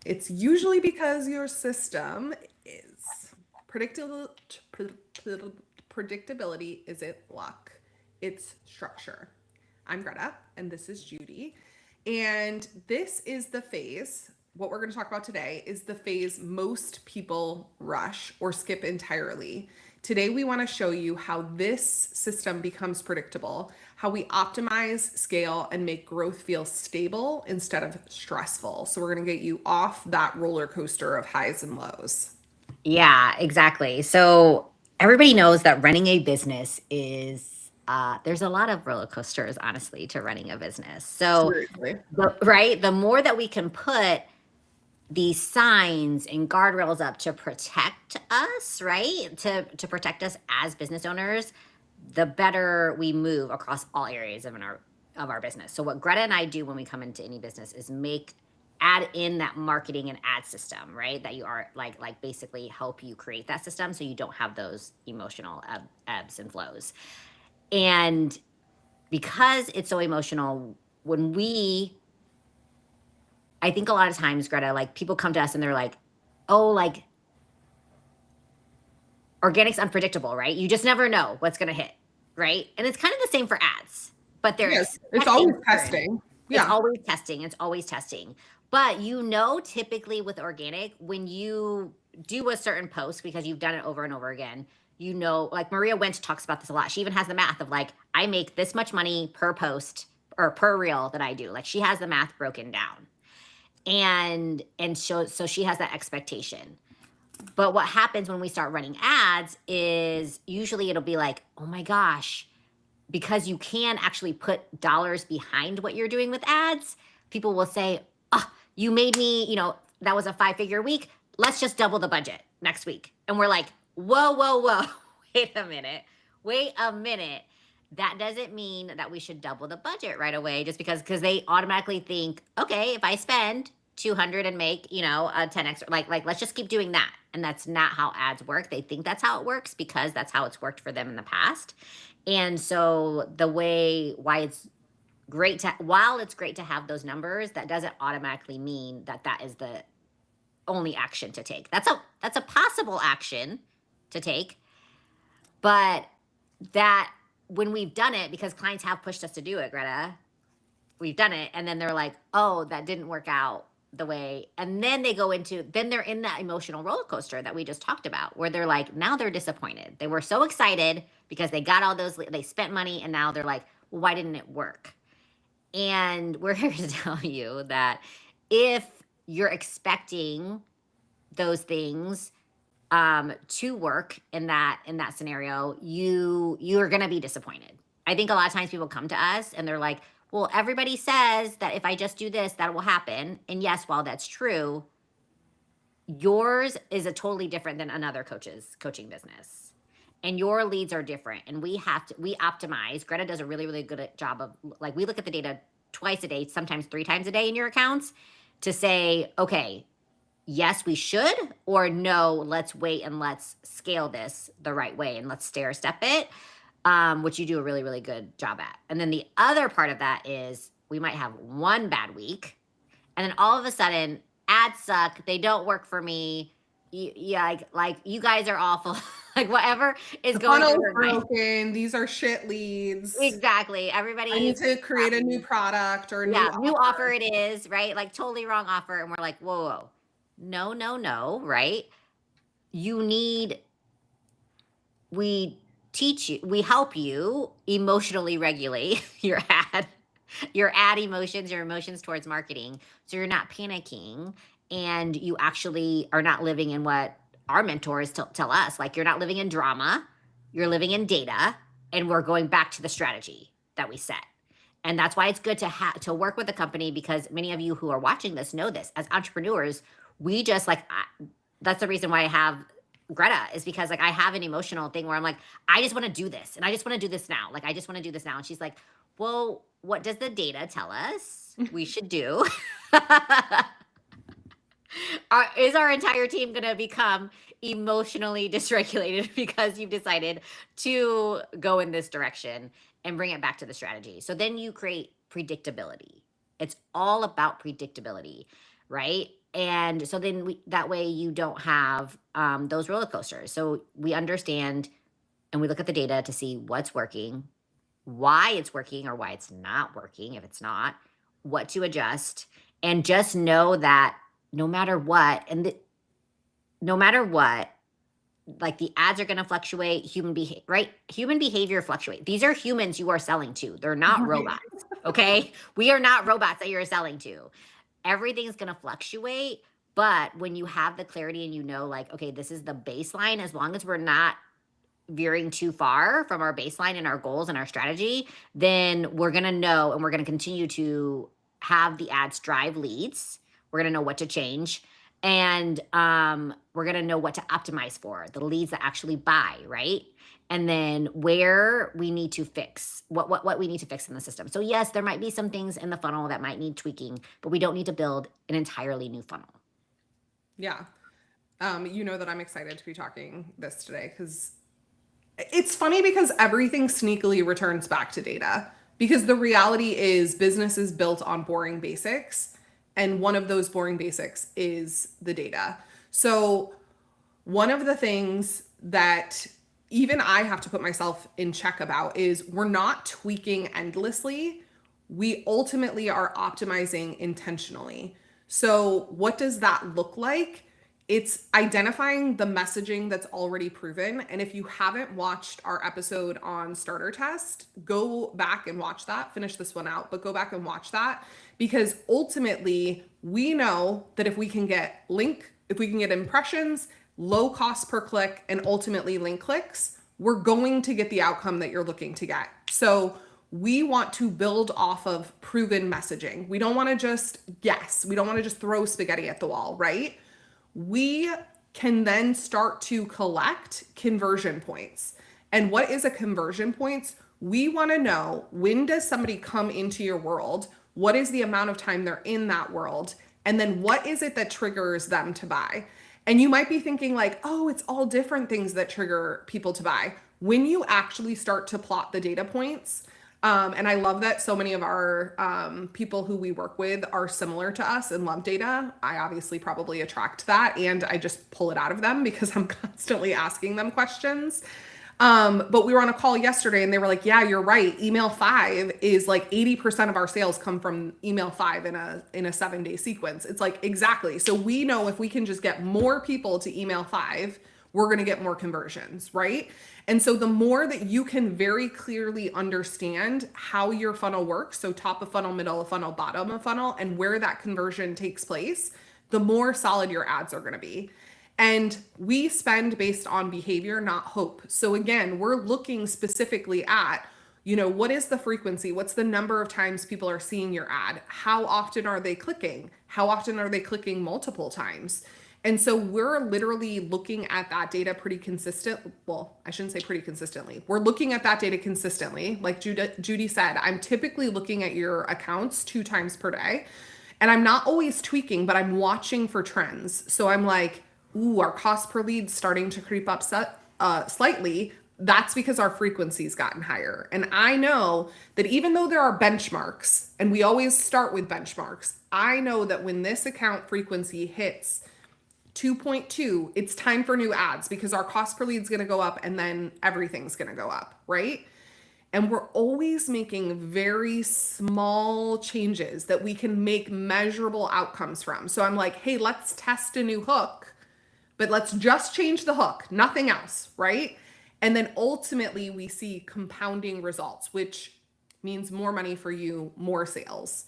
It's usually because your system is predictability isn't luck, it's structure. I'm Greta, and this is Judy. And this is the phase, what we're going to talk about today is the phase most people rush or skip entirely. Today, we want to show you how this system becomes predictable, how we optimize, scale, and make growth feel stable instead of stressful. So, we're going to get you off that roller coaster of highs and lows. Yeah, exactly. So everybody knows that running a business is there's a lot of roller coasters, honestly, to running a business. So Seriously. the more that we can put these signs and guardrails up to protect us, right? To protect us as business owners, the better we move across all areas of our business. So what Greta and I do when we come into any business is add in that marketing and ad system, right? That you are like basically help you create that system so you don't have those emotional ebbs and flows. And because it's so emotional, when we I think a lot of times, Greta, like people come to us and they're like, oh, like organic's unpredictable, right? You just never know what's going to hit, right? And it's kind of the same for ads, but they're Yes, it's expecting always certain. testing. It's Yeah. always testing. It's always testing. But typically with organic, when you do a certain post because you've done it over and over again, like Maria Winch talks about this a lot. She even has the math of like, I make this much money per post or per reel that I do. Like she has the math broken down. And so she has that expectation. But what happens when we start running ads is usually it'll be like, oh my gosh, because you can actually put dollars behind what you're doing with ads, people will say, oh, you made me, that was a 5-figure week. Let's just double the budget next week. And we're like, whoa, whoa, whoa. Wait a minute. Wait a minute. That doesn't mean that we should double the budget right away just because they automatically think, okay, if I spend 200 and make, a 10x, like let's just keep doing that. And that's not how ads work. They think that's how it works because that's how it's worked for them in the past. And so why it's while it's great to have those numbers, that doesn't automatically mean that that is the only action to take. That's a possible action to take, but that when we've done it, because clients have pushed us to do it, Greta, we've done it, and then they're like, oh, that didn't work out the way, and then they're in that emotional roller coaster that we just talked about, where they're like, now they're disappointed. They were so excited because they got all those, they spent money, and now they're like, well, why didn't it work? And we're here to tell you that if you're expecting those things to work in that scenario, you're gonna be disappointed. I think a lot of times people come to us and they're like, well, everybody says that if I just do this, that will happen. And yes, while that's true, yours is a totally different than another coach's coaching business. And your leads are different. And we optimize. Greta does a really, really good job of, like, we look at the data twice a day, sometimes 3 times a day in your accounts to say, okay, yes, we should, or no, let's wait and let's scale this the right way and let's stair step it, which you do a really, really good job at. And then the other part of that is we might have one bad week, and then all of a sudden, ads suck. They don't work for me. Yeah, like you guys are awful. Like whatever is The going through funnel's her mind. broken. These are shit leads. Exactly. I Everybody need is to create a new happy. product or a new Yeah, new offer offer. it is, right? Like totally wrong offer. And we're like, whoa, whoa. No, no, no, right? You need we we help you emotionally regulate your ad emotions, your emotions towards marketing, so you're not panicking and you actually are not living in what our mentors tell us, like you're not living in drama, you're living in data, and we're going back to the strategy that we set. And that's why it's good to work with a company, because many of you who are watching this know this. As entrepreneurs, we just that's the reason why I have Greta, is because like I have an emotional thing where I'm like, I just want to do this and I just want to do this now. Like I just want to do this now. And she's like, well, what does the data tell us we should do? Is our entire team going to become emotionally dysregulated because you've decided to go in this direction and bring it back to the strategy? So then you create predictability. It's all about predictability. right? And so then that way you don't have those roller coasters. So we understand and we look at the data to see what's working, why it's working or why it's not working, if it's not, what to adjust, and just know that no matter what, no matter what, like the ads are going to fluctuate, right? Human behavior fluctuate. These are humans you are selling to. They're not Right. robots. Okay? We are not robots that you're selling to. Everything's going to fluctuate, but when you have the clarity and you know like, okay, this is the baseline, as long as we're not veering too far from our baseline and our goals and our strategy, then we're going to know and we're going to continue to have the ads drive leads. We're going to know what to change. And we're going to know what to optimize for, the leads that actually buy, right? And then where we need to fix, what we need to fix in the system. So yes, there might be some things in the funnel that might need tweaking, but we don't need to build an entirely new funnel. Yeah. You know that I'm excited to be talking this today because it's funny because everything sneakily returns back to data, because the reality is business is built on boring basics. And one of those boring basics is the data. So one of the things that even I have to put myself in check about is we're not tweaking endlessly. We ultimately are optimizing intentionally. So what does that look like? It's identifying the messaging that's already proven. And if you haven't watched our episode on starter test, go back and watch that. Finish this one out, but go back and watch that, because ultimately we know that if we can get impressions, low cost per click, and ultimately link clicks, we're going to get the outcome that you're looking to get. So we want to build off of proven messaging. We don't want to just guess. We don't want to just throw spaghetti at the wall, right? We can then start to collect conversion points. And what is a conversion point? We want to know, when does somebody come into your world? What is the amount of time they're in that world? And then what is it that triggers them to buy? And you might be thinking like, oh, it's all different things that trigger people to buy. When you actually start to plot the data points, and I love that so many of our people who we work with are similar to us and love data. I obviously probably attract that, and I just pull it out of them because I'm constantly asking them questions. But we were on a call yesterday and they were like, yeah, you're right. Email 5 is like 80% of our sales come from email 5 in a 7-day sequence. It's like, exactly. So we know if we can just get more people to email 5, we're going to get more conversions, right? And so the more that you can very clearly understand how your funnel works, so top of funnel, middle of funnel, bottom of funnel, and where that conversion takes place, the more solid your ads are going to be. And we spend based on behavior, not hope. So again, we're looking specifically at, what is the frequency? What's the number of times people are seeing your ad? How often are they clicking? How often are they clicking multiple times? And so we're literally looking at that data pretty consistent. Well, I shouldn't say pretty consistently. We're looking at that data consistently. Like Judy said, I'm typically looking at your accounts 2 times per day. And I'm not always tweaking, but I'm watching for trends. So I'm like, ooh, our cost per lead starting to creep up slightly. That's because our frequency's gotten higher. And I know that even though there are benchmarks, and we always start with benchmarks, I know that when this account frequency hits 2.2, it's time for new ads, because our cost per lead is going to go up and then everything's going to go up, right? And we're always making very small changes that we can make measurable outcomes from. So I'm like, hey, let's test a new hook, but let's just change the hook, nothing else, right? And then ultimately we see compounding results, which means more money for you, more sales.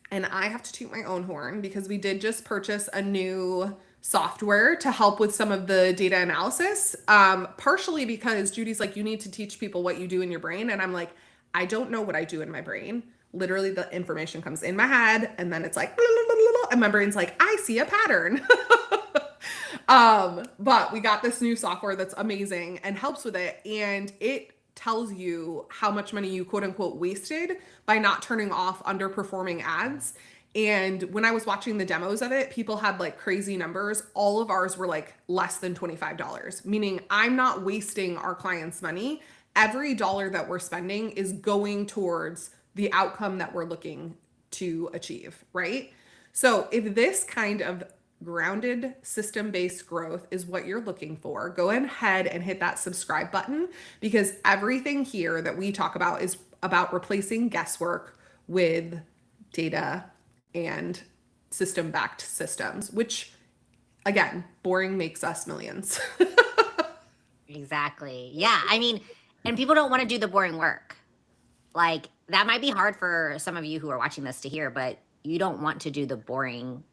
And I have to toot my own horn because we did just purchase a new software to help with some of the data analysis. Partially because Judy's like, you need to teach people what you do in your brain. And I'm like, I don't know what I do in my brain. Literally the information comes in my head and then it's like, and my brain's like, I see a pattern. But we got this new software that's amazing and helps with it. And it tells you how much money you quote unquote wasted by not turning off underperforming ads. And when I was watching the demos of it, people had like crazy numbers. All of ours were like less than $25, meaning I'm not wasting our clients' money. Every dollar that we're spending is going towards the outcome that we're looking to achieve, right? So if this kind of grounded system-based growth is what you're looking for, go ahead and hit that subscribe button, because everything here that we talk about is about replacing guesswork with data and system-backed systems, which again, boring makes us millions. Exactly. Yeah. I mean, and people don't want to do the boring work. Like, that might be hard for some of you who are watching this to hear, but you don't want to do the boring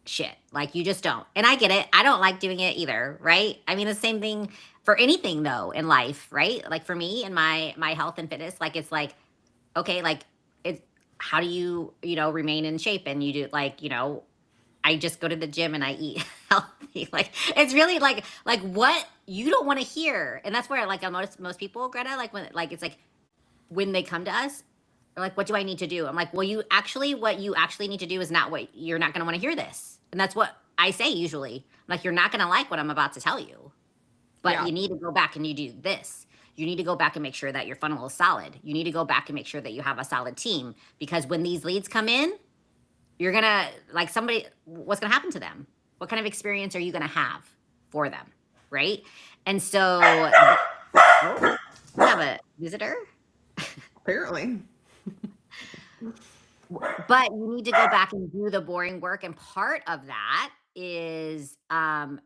shit. Like, you just don't. And I get it. I don't like doing it either, right? I mean, the same thing for anything though in life, right? Like for me and my health and fitness, like it's like, okay, like it's how do you, remain in shape? And you do like, I just go to the gym and I eat healthy. Like it's really like what you don't want to hear. And that's where like most people, Greta, like when like it's like when they come to us, they're like, what do I need to do? I'm like, well, what you actually need to do is not what you're not going to want to hear this. And that's what I say usually. I'm like, you're not going to like what I'm about to tell you, but Yeah. you need to go back and you do this. You need to go back and make sure that your funnel is solid. You need to go back and make sure that you have a solid team, because when these leads come in, you're going to like what's going to happen to them? What kind of experience are you going to have for them? Right. And so, oh, we have a visitor. Apparently. But you need to go back and do the boring work. And part of that is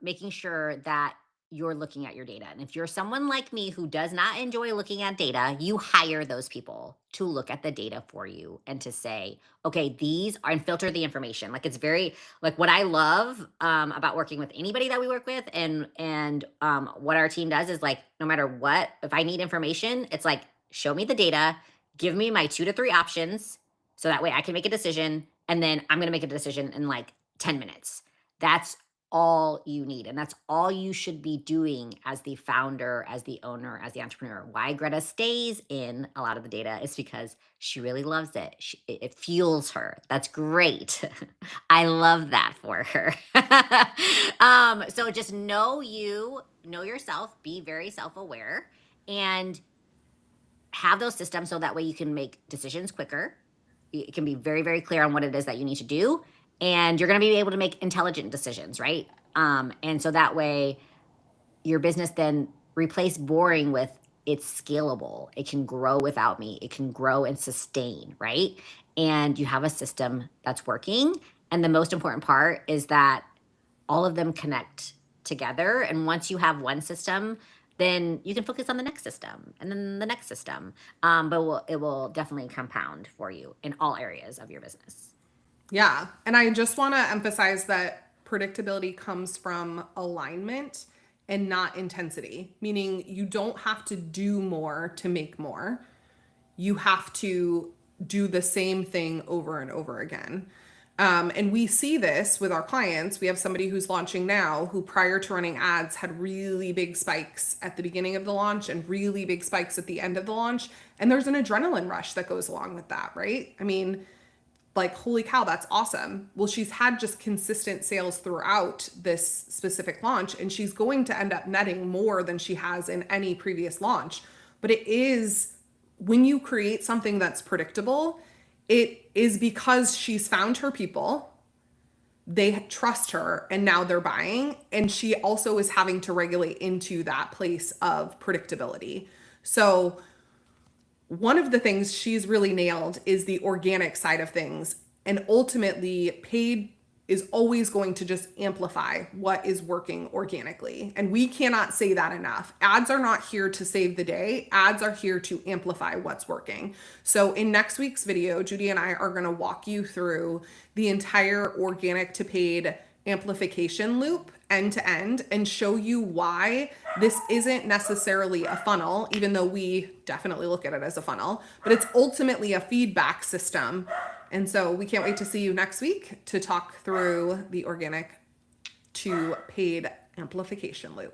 making sure that you're looking at your data. And if you're someone like me who does not enjoy looking at data, you hire those people to look at the data for you and to say, okay, these are, and filter the information. Like it's very, like what I love about working with anybody that we work with and what our team does is like, no matter what, if I need information, it's like, show me the data, give me my 2 to 3 options, so that way I can make a decision, and then I'm going to make a decision in like 10 minutes. That's all you need. And that's all you should be doing as the founder, as the owner, as the entrepreneur. Why Greta stays in a lot of the data is because she really loves it. It fuels her. That's great. I love that for her. So just know yourself, be very self-aware, and have those systems so that way you can make decisions quicker. It can be very, very clear on what it is that you need to do. And you're going to be able to make intelligent decisions, right? And so that way your business then replace boring with it's scalable. It can grow without me. It can grow and sustain, right? And you have a system that's working. And the most important part is that all of them connect together. And once you have one system, then you can focus on the next system and then the next system. But it will definitely compound for you in all areas of your business. Yeah. And I just want to emphasize that predictability comes from alignment and not intensity, meaning you don't have to do more to make more. You have to do the same thing over and over again. And we see this with our clients. We have somebody who's launching now who prior to running ads had really big spikes at the beginning of the launch and really big spikes at the end of the launch. And there's an adrenaline rush that goes along with that, right? I mean, like, holy cow, that's awesome. Well, she's had just consistent sales throughout this specific launch, and she's going to end up netting more than she has in any previous launch. But it is, when you create something that's predictable, it is because she's found her people, they trust her, and now they're buying. And she also is having to regulate into that place of predictability. So one of the things she's really nailed is the organic side of things. And ultimately, paid is always going to just amplify what is working organically. And we cannot say that enough. Ads are not here to save the day. Ads are here to amplify what's working. So in next week's video, Judy and I are going to walk you through the entire organic to paid amplification loop end to end and show you why this isn't necessarily a funnel, even though we definitely look at it as a funnel, but it's ultimately a feedback system. And so we can't wait to see you next week to talk through the organic to paid amplification loop.